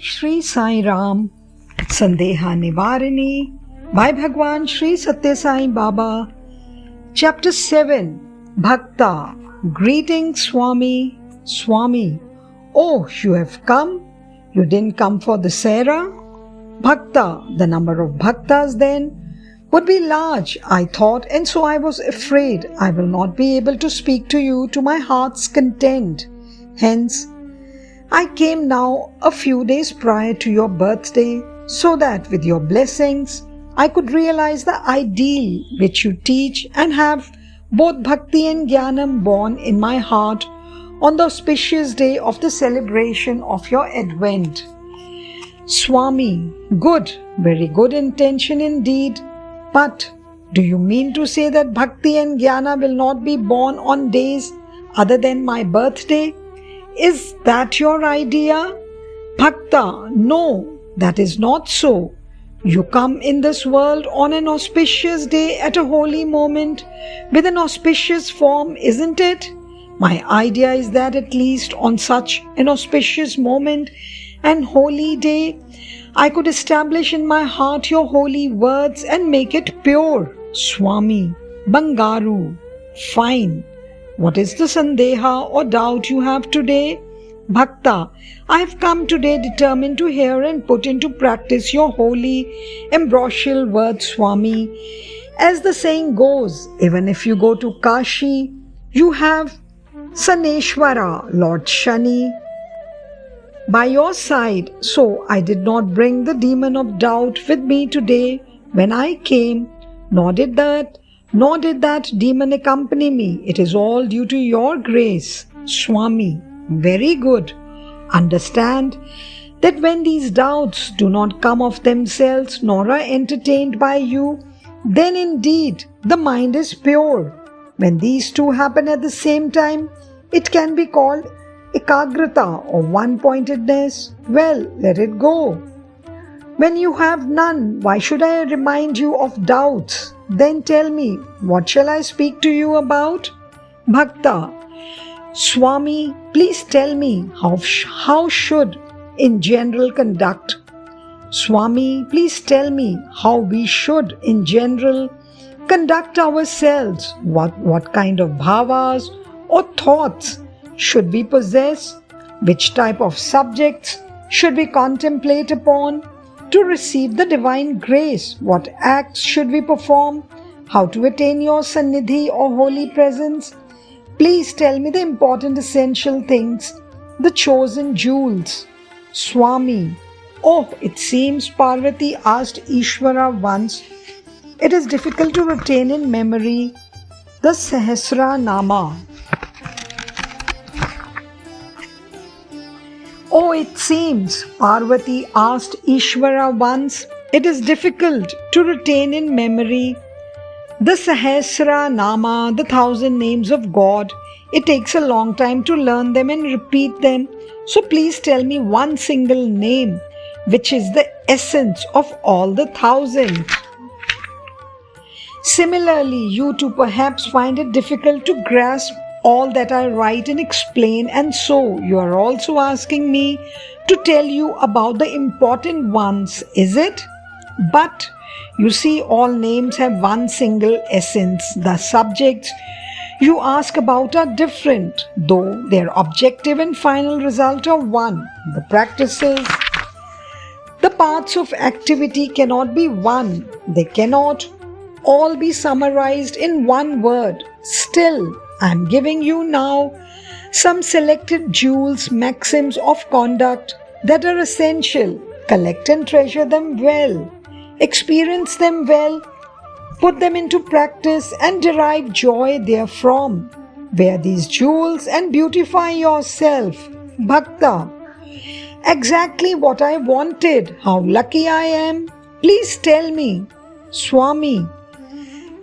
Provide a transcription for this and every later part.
Shri Sai Ram, Sandeha Nivarini by Bhagwan Shri Satya Sai Baba. Chapter 7, Bhakta. Greetings, Swami. Swami, oh, you have come? You didn't come for the Sera? Bhakta, the number of Bhaktas then would be large, I thought, and so I was afraid I will not be able to speak to you to my heart's content. Hence, I came now a few days prior to your birthday, so that with your blessings, I could realize the ideal which you teach and have both Bhakti and Jnanam born in my heart on the auspicious day of the celebration of your advent. Swami, good, very good intention indeed. But do you mean to say that Bhakti and Jnana will not be born on days other than my birthday? Is that your idea? Bhakta, no, that is not so. You come in this world on an auspicious day at a holy moment with an auspicious form, isn't it? My idea is that at least on such an auspicious moment and holy day, I could establish in my heart your holy words and make it pure. Swami, Bangaru, fine. What is the sandeha or doubt you have today? Bhakta, I have come today determined to hear and put into practice your holy, ambrosial words, Swami. As the saying goes, even if you go to Kashi, you have Saneshwara, Lord Shani, by your side. So I did not bring the demon of doubt with me today when I came, nor did that demon accompany me. It is all due to your grace. Swami, very good. Understand that when these doubts do not come of themselves nor are entertained by you, then indeed the mind is pure. When these two happen at the same time, it can be called ekagrata or one-pointedness. Well, let it go. When you have none, why should I remind you of doubts? Then tell me, what shall I speak to you about? Bhakta, Swami, please tell me how should in general conduct. Swami, please tell me how we should in general conduct ourselves. What kind of bhavas or thoughts should we possess? Which type of subjects should we contemplate upon to receive the divine grace? What acts should we perform? How to attain your sannidhi or holy presence? Please tell me the important essential things, the chosen jewels. Swami, oh, it seems Parvati asked Ishvara once, it is difficult to retain in memory the Sahasra Nama. Oh, it seems Parvati asked Ishvara once, it is difficult to retain in memory the Sahasra Nama, the 1,000 names of God. It takes a long time to learn them and repeat them. So please tell me one single name, which is the essence of all the 1,000. Similarly, you too perhaps find it difficult to grasp all that I write and explain, and so you are also asking me to tell you about the important ones, is it? But you see, all names have one single essence. The subjects you ask about are different, though their objective and final result are one. The practices, the paths of activity cannot be one. They cannot all be summarized in one word. Still, I am giving you now some selected jewels, maxims of conduct that are essential. Collect and treasure them well. Experience them well. Put them into practice and derive joy therefrom. Wear these jewels and beautify yourself. Bhakta, exactly what I wanted. How lucky I am. Please tell me. Swami,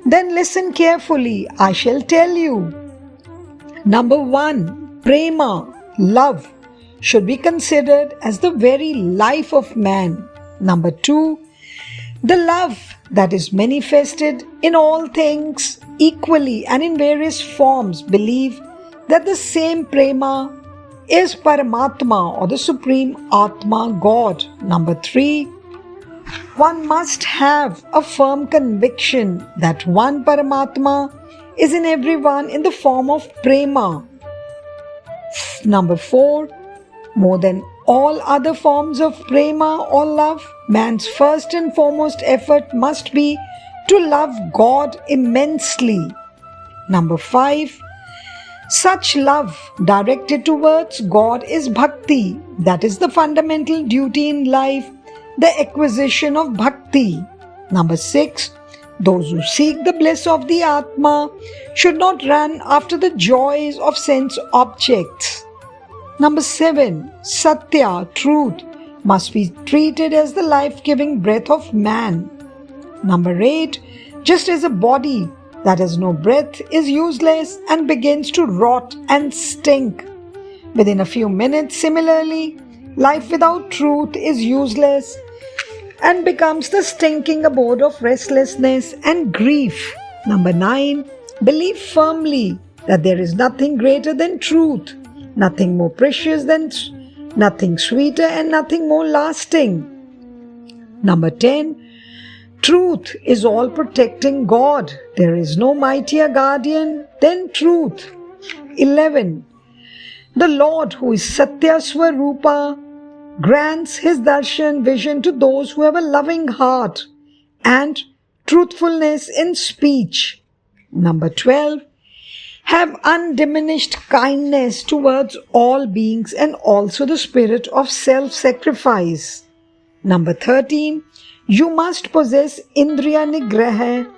then listen carefully. I shall tell you. Number 1, prema, love, should be considered as the very life of man. Number 2, the love that is manifested in all things equally and in various forms. Believe that the same prema is Paramatma or the Supreme Atma God. Number 3, one must have a firm conviction that one Paramatma is in everyone in the form of Prema. Number 4, more than all other forms of Prema or love, man's first and foremost effort must be to love God immensely. Number 5, such love directed towards God is bhakti. That is the fundamental duty in life, the acquisition of bhakti. Number 6, those who seek the bliss of the Atma should not run after the joys of sense objects. Number 7, Satya, truth, must be treated as the life-giving breath of man. Number 8, just as a body that has no breath is useless and begins to rot and stink within a few minutes, similarly, life without truth is useless and becomes the stinking abode of restlessness and grief. Number 9, believe firmly that there is nothing greater than truth, nothing more precious than nothing sweeter and nothing more lasting. Number 10, truth is all protecting God. There is no mightier guardian than truth. 11, the Lord who is Satya Swarupa grants his darshan vision to those who have a loving heart and truthfulness in speech. Number 12, have undiminished kindness towards all beings and also the spirit of self-sacrifice. Number 13, you must possess Indriya Nigraha,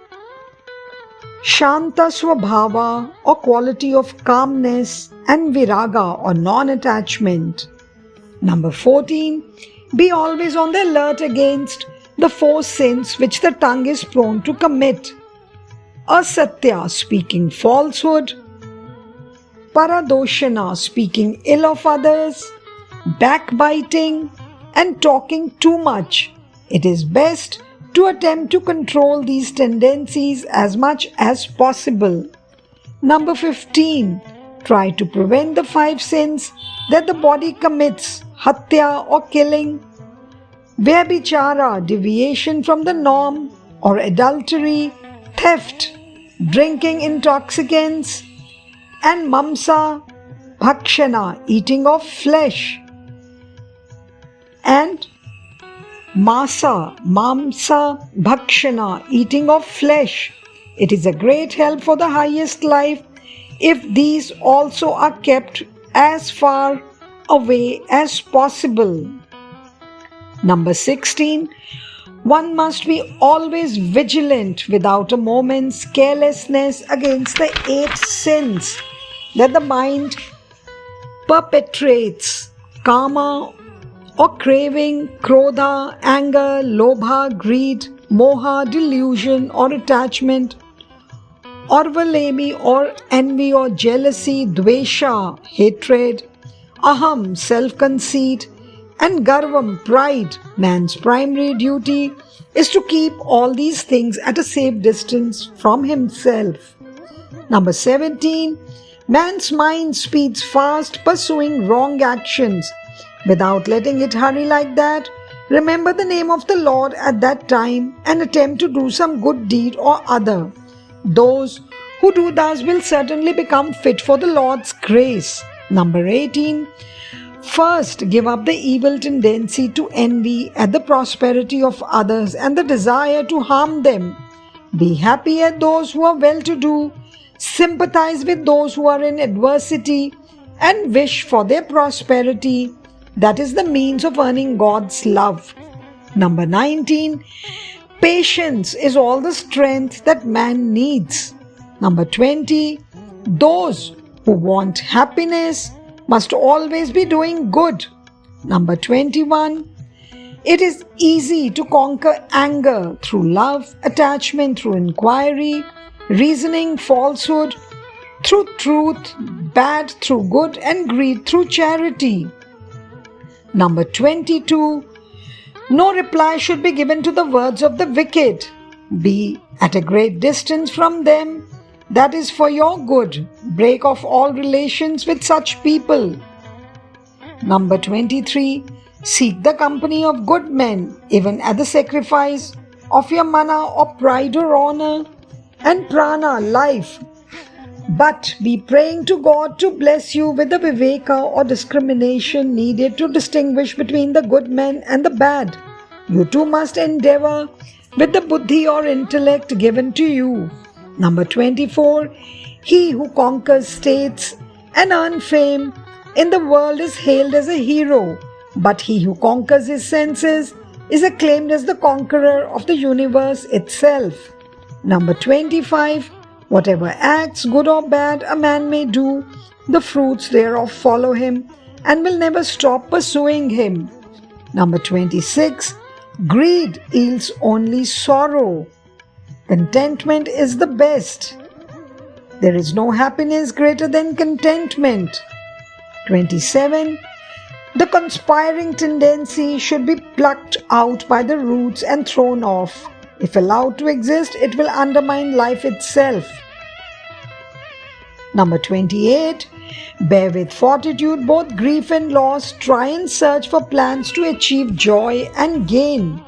Shanta Swabhava or quality of calmness and Viraga or non-attachment. Number 14, be always on the alert against the 4 sins which the tongue is prone to commit. Asatya, speaking falsehood. Paradoshana, speaking ill of others. Backbiting and talking too much. It is best to attempt to control these tendencies as much as possible. Number 15, try to prevent the 5 sins that the body commits: hatya or killing, vyabhichara, deviation from the norm or adultery, theft, drinking intoxicants, and mamsa, bhakshana, eating of flesh, and mamsa, bhakshana, eating of flesh. It is a great help for the highest life if these also are kept as far away as possible. Number 16, one must be always vigilant without a moment's carelessness against the 8 sins that the mind perpetrates: kama or craving, krodha, anger, lobha, greed, moha, delusion or attachment, orvalemi or envy or jealousy, dvesha, hatred, aham, self-conceit, and garvam, pride. Man's primary duty is to keep all these things at a safe distance from himself. Number 17, man's mind speeds fast, pursuing wrong actions. Without letting it hurry like that, remember the name of the Lord at that time and attempt to do some good deed or other. Those who do thus will certainly become fit for the Lord's grace. Number 18, first give up the evil tendency to envy at the prosperity of others and the desire to harm them. Be happy at those who are well-to-do, sympathize with those who are in adversity, and wish for their prosperity. That is the means of earning God's love. Number 19, patience is all the strength that man needs. Number 20, those who want happiness must always be doing good. Number 21, it is easy to conquer anger through love, attachment through inquiry, reasoning, falsehood through truth, bad through good, and greed through charity. Number 22, no reply should be given to the words of the wicked. Be at a great distance from them. That is for your good. Break off all relations with such people. Number 23. Seek the company of good men, even at the sacrifice of your mana or pride or honor and prana, life. But be praying to God to bless you with the viveka or discrimination needed to distinguish between the good men and the bad. You too must endeavor with the buddhi or intellect given to you. Number 24. He who conquers states and earns fame in the world is hailed as a hero, but he who conquers his senses is acclaimed as the conqueror of the universe itself. Number 25. Whatever acts, good or bad, a man may do, the fruits thereof follow him and will never stop pursuing him. Number 26. Greed yields only sorrow. Contentment is the best. There is no happiness greater than contentment. 27. The conspiring tendency should be plucked out by the roots and thrown off. If allowed to exist, it will undermine life itself. Number 28. Bear with fortitude both grief and loss. Try and search for plans to achieve joy and gain.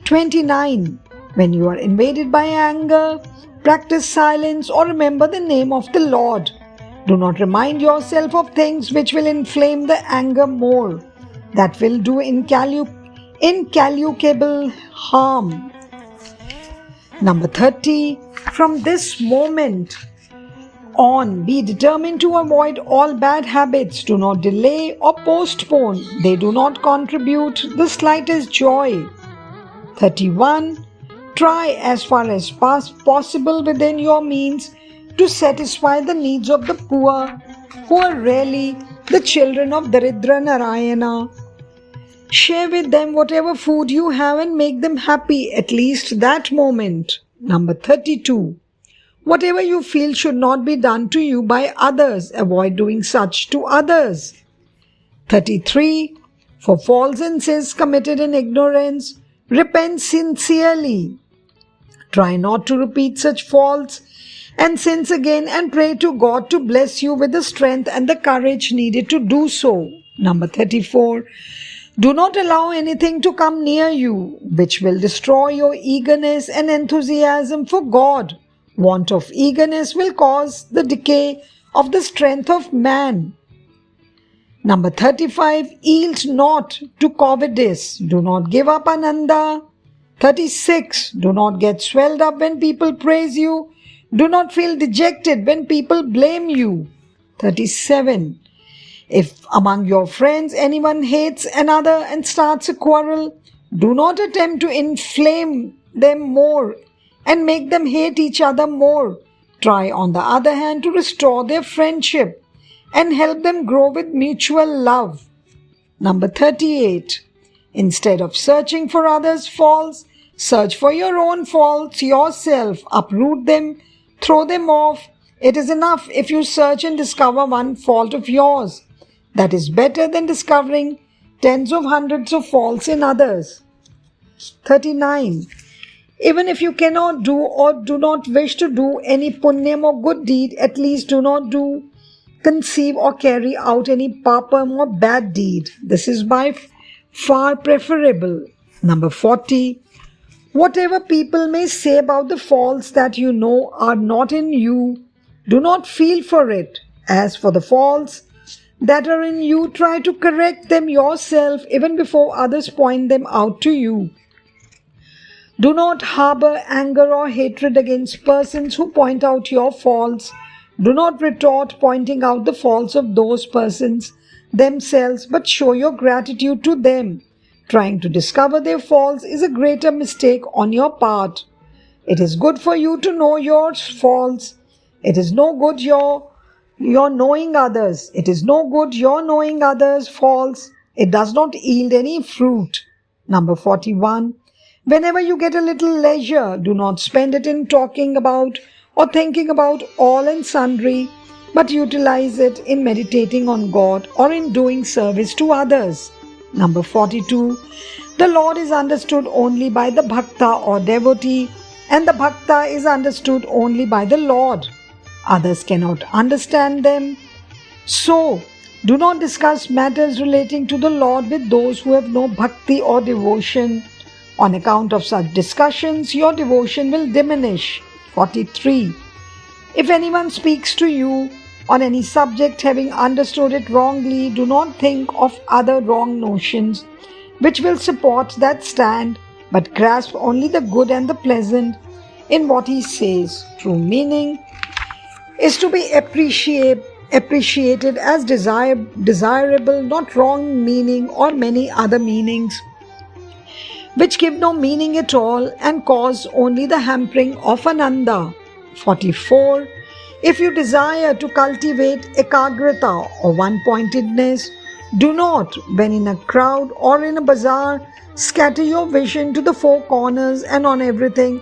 29. When you are invaded by anger, practice silence or remember the name of the Lord. Do not remind yourself of things which will inflame the anger more. That will do incalculable harm. Number 30. From this moment on, be determined to avoid all bad habits. Do not delay or postpone. They do not contribute the slightest joy. 31. Try as far as possible within your means to satisfy the needs of the poor, who are really the children of Daridra Narayana. Share with them whatever food you have and make them happy at least that moment. Number 32. Whatever you feel should not be done to you by others, avoid doing such to others. 33. For faults and sins committed in ignorance, repent sincerely. Try not to repeat such faults and sins again and pray to God to bless you with the strength and the courage needed to do so. Number 34. Do not allow anything to come near you which will destroy your eagerness and enthusiasm for God. Want of eagerness will cause the decay of the strength of man. Number 35. Yield not to cowardice. Do not give up ananda. 36. Do not get swelled up when people praise you. Do not feel dejected when people blame you. 37. If among your friends anyone hates another and starts a quarrel, do not attempt to inflame them more and make them hate each other more. Try, on the other hand, to restore their friendship and help them grow with mutual love. Number 38. Instead of searching for others' faults, search for your own faults yourself. Uproot them, throw them off. It is enough if you search and discover one fault of yours. That is better than discovering tens of hundreds of faults in others. 39. Even if you cannot do or do not wish to do any punyam or good deed, at least do not do, conceive or carry out any papam or bad deed. This is by far preferable. Number 40. Whatever people may say about the faults that you know are not in you, do not feel for it. As for the faults that are in you, try to correct them yourself even before others point them out to you. Do not harbor anger or hatred against persons who point out your faults. Do not retort pointing out the faults of those persons themselves, but show your gratitude to them. Trying to discover their faults is a greater mistake on your part. It is good for you to know your faults. It is no good your knowing others. It is no good your knowing others' faults. It does not yield any fruit. Number 41. Whenever you get a little leisure, do not spend it in talking about or thinking about all and sundry, but utilize it in meditating on God or in doing service to others. Number 42. The Lord is understood only by the bhakta or devotee, and the bhakta is understood only by the Lord. Others cannot understand them. So, Do not discuss matters relating to the Lord with those who have no bhakti or devotion. On account of such discussions, your devotion will diminish. 43. If anyone speaks to you on any subject having understood it wrongly, do not think of other wrong notions which will support that stand, but grasp only the good and the pleasant in what he says. True meaning is to be appreciated as desirable, not wrong meaning or many other meanings which give no meaning at all and cause only the hampering of ananda. 44. If you desire to cultivate ekagrata or one-pointedness, do not, when in a crowd or in a bazaar, scatter your vision to the four corners and on everything,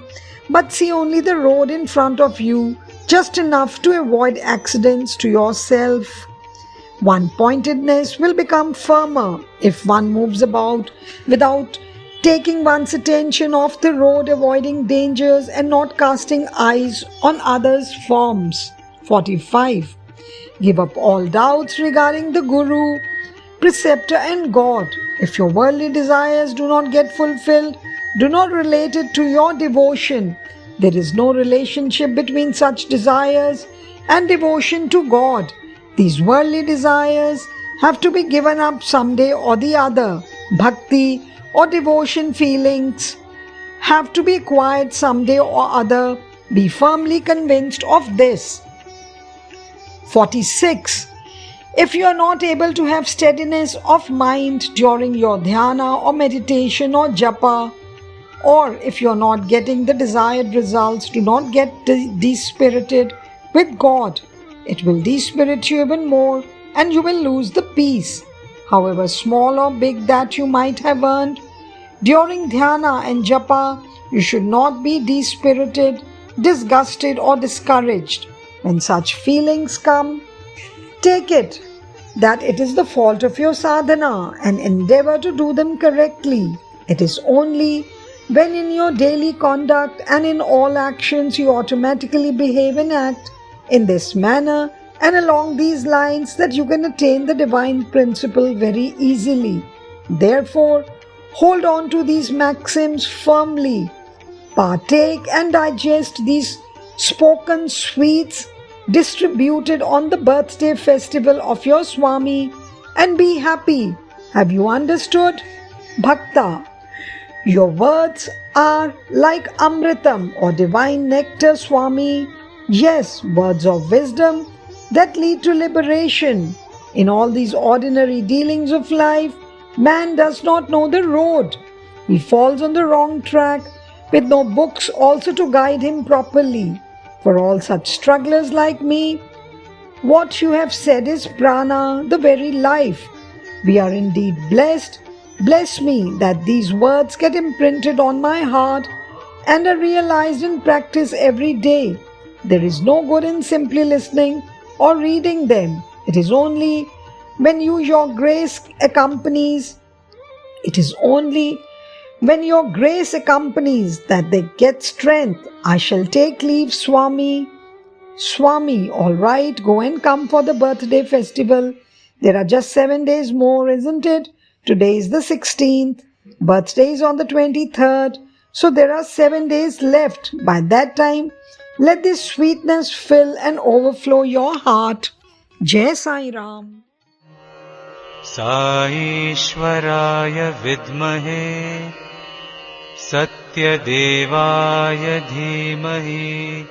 but see only the road in front of you, just enough to avoid accidents to yourself. One-pointedness will become firmer if one moves about without taking one's attention off the road, avoiding dangers and not casting eyes on others' forms. 45. Give up all doubts regarding the Guru, preceptor and God. If your worldly desires do not get fulfilled, do not relate it to your devotion. There is no relationship between such desires and devotion to God. These worldly desires have to be given up someday or the other. Bhakti or devotion feelings have to be acquired someday or other. Be firmly convinced of this. 46. If you are not able to have steadiness of mind during your dhyana or meditation or japa, or if you are not getting the desired results, do not get dispirited with God. It will dispirit you even more and you will lose the peace, however small or big, that you might have earned. During dhyana and japa, you should not be dispirited, disgusted or discouraged. When such feelings come, take it that it is the fault of your sadhana and endeavor to do them correctly. It is only when in your daily conduct and in all actions you automatically behave and act in this manner and along these lines that you can attain the divine principle very easily. Therefore, hold on to these maxims firmly. Partake and digest these spoken sweets distributed on the birthday festival of your Swami and be happy. Have you understood? Bhakta. Your words are like Amritam or divine nectar, Swami. Yes, words of wisdom that lead to liberation. In all these ordinary dealings of life, man does not know the road. He falls on the wrong track with no books also to guide him properly. For all such strugglers like me, what you have said is prana, the very life. We are indeed blessed. Bless me that these words get imprinted on my heart and are realized in practice every day. There is no good in simply listening or reading them. It is only when your grace accompanies that they get strength. I shall take leave, Swami. Swami, all right, go and come for the birthday festival. There are just 7 days more, isn't it? Today is the 16th. Birthday is on the 23rd. So there are 7 days left. By that time, let this sweetness fill and overflow your heart. Jai Sai Ram. Saishwaraya vidmahe Satyadevaya dhimahi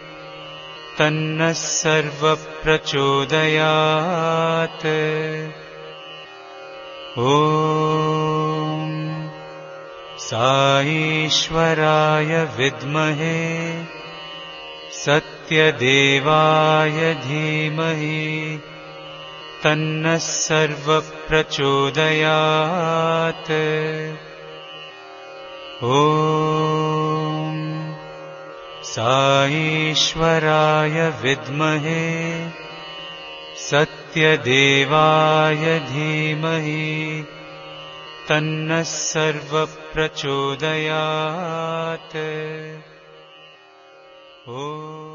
Tanna sarva prachodayat. Om Saishwaraya vidmahe Satyadevaya dhimahi Tanna sarva prachodayat. Om Saishwaraya vidmahe Satyadevaya dhimahi Tanna sarva prachodayat. Om